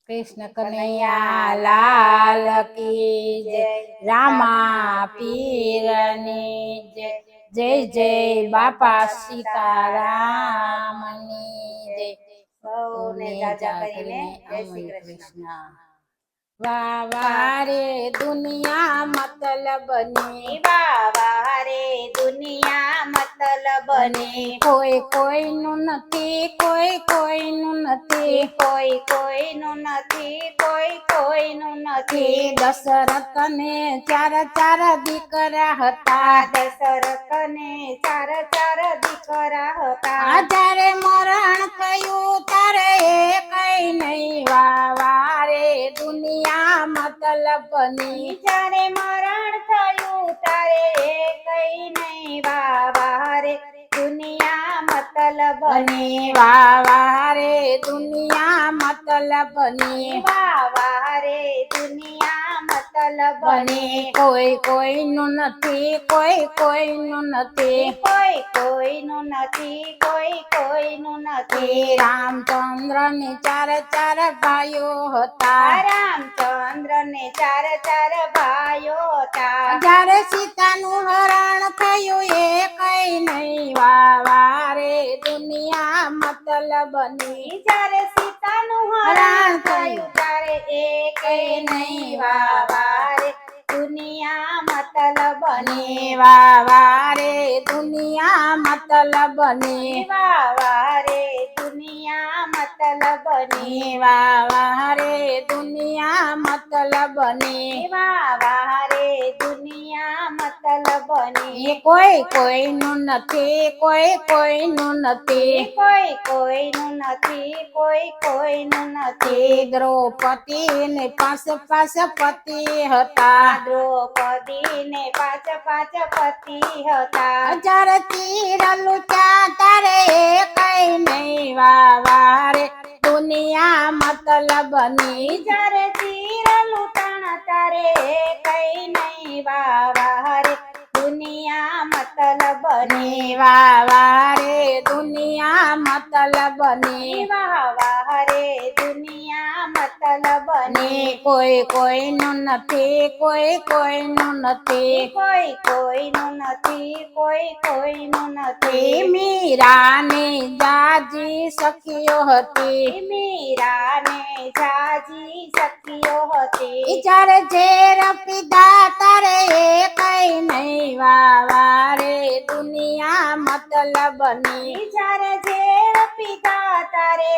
કૃષ્ણ કનૈયા લાલ કી જય, રામા પીરની જય, જય જય બાપા સીતારામની જય. સૌને જાજા કરીને જય શ્રી કૃષ્ણ. વાહ વાહ રે દુનિયા મતલબની, વાહ વાહ રે દુનિયા મતલબની, કોઈ કોઈનું નથી, કોઈ કોઈનું નથી, કોઈ કોઈનું નથી, કોઈ કોઈનું નથી. દશરથને ચાર ચાર દીકરા હતા, દશરથને ચાર ચાર દીકરા હતા. જ્યારે મરણ થયું ત્યારે કઈ નહીં. વાહ વાહ રે દુનિયા મતલબની, જ્યારે મરણ થયું ત્યારે કઈ નહીં. વાહ વાહ રે દુનિયા મતલબની, વાહ વાહ રે દુનિયા મતલબની, વાહ વાહ રે દુનિયા મતલબની. કોઈ કોઈનું નથી, કોઈ કોઈનું નથી, કોઈ કોઈનું નથી, કોઈ કોઈનું નથી. રામચંદ્ર ને ચાર ચાર ભાઈઓ હતા, રામચંદ્ર ને ચાર ચાર ભાઈઓ હતા. જ્યારે સીતાનું હરણ થયું એ કઈ નહીં. વાહ વાહ રે દુનિયા મતલબની, જ્યારે સીતાનું હરણ થયું ત્યારે એ કઈ નહીં. વાહ વાહ રે દુનિયા મતલબની, વાહ વાહ રે દુનિયા મતલબની, વાહ વાહ રે દુનિયા મતલબની, વાહ વાહ રે દુનિયા મતલબની, વાહ વાહ રે દુનિયા મતલબની. કોઈ કોઈનું નથી, કોઈ કોઈનું નથી, કોઈ કોઈનું નથી, કોઈ કોઈનું નથી. દ્રૌપદી ને પાંચ પાંચ પતિ હતા, દ્રૌપદી ને પાંચ પાંચ પતિ હતા. જ્યારે તીર લૂટ્યા તારે કઈ નહીં. વાહ વાહ રે દુનિયા મતલબની, જ્યારે તીર લૂંટાણા તારે કઈ નહીં. વાહ વાહ રે દુનિયા મતલબની, વાહ વાહ રે દુનિયા મતલબની, વાહ વાહ રે દુનિયા મતલબની. કોઈ કોઈનું નથી, કોઈ કોઈનું નથી, કોઈ કોઈનું નથી, કોઈ કોઈનું નથી. મીરાને જાજી સખીઓ હતી, મીરાને જાજી સખીઓ હતી. જ્યારે ઝેર પીધા તારે કઈ નહીં. વાહ વાહ રે દુનિયા મતલબની, જ્યારે ઝેર પીધા તારે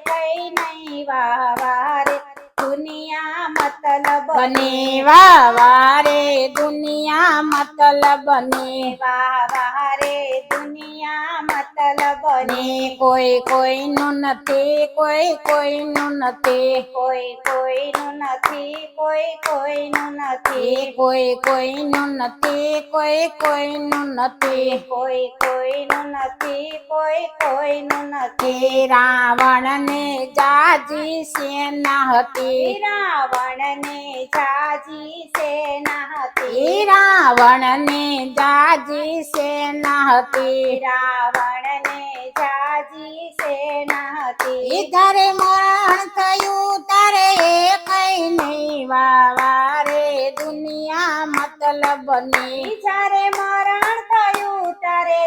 કઈ નહીં. વાહ વાહ રે દુનિયા મતલબની, વાહ વાહ રે દુનિયા મતલબની, વાહ વાહ રે દુનિયા મતલબની. કોઈ કોઈનું નથી, કોઈ કોઈનું નથી, કોઈ કોઈનું નથી, કોઈ કોઈનું નથી. કોઈ કોઈનું નથી, કોઈ કોઈનું નથી, કોઈ કોઈનું નથી, કોઈ કોઈનું નથી. રાવણને જાજી સેના હતી, રાવણને જાજી સેના હતી. રાવણને જાજી સેના હતી, રાવણને જાજી સેના હતી. જ્યારે મરણ થયું ત્યારે કઈ નહીં. વાહ વાહ રે દુનિયા મતલબની, જ્યારે મરણ થયું ત્યારે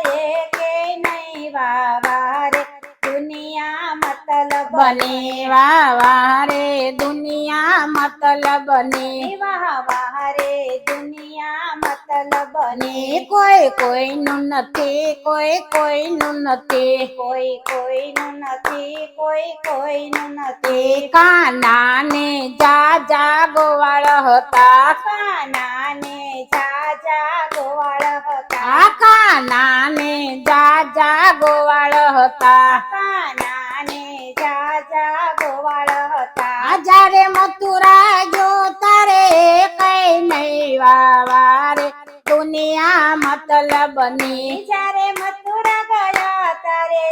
કઈ નહીં. વાહ વાહ રે દુનિયા મતલબની, વાહ વાહ રે દુનિયા મતલબની, વાહ વાહ રે દુનિયા મતલબની. કોઈ કોઈનું નથી, કોઈ કોઈનું નથી, કોઈ કોઈનું નથી, કોઈ કોઈનું નથી. કાનાને જાજા ગોવાળ હતા, કાનાને જાજા ગોવાળ હતા. કાનાને જાજા ગોવાળ હતા, કાનાને જાજા ગોવાળ હતા. જ્યારે મથુરા ગયો તારે કઈ નહીં. વાહ વાહ રે દુનિયા મતલબની, જ્યારે મથુરા ગયા ત્યારે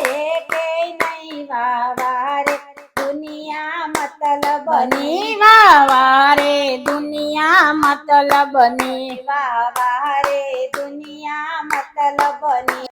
કઈ નહીં. વાહ વાહ રે દુનિયા મતલબની, વાહ વાહ રે દુનિયા મતલબની, વાહ વાહ રે દુનિયા મતલબની.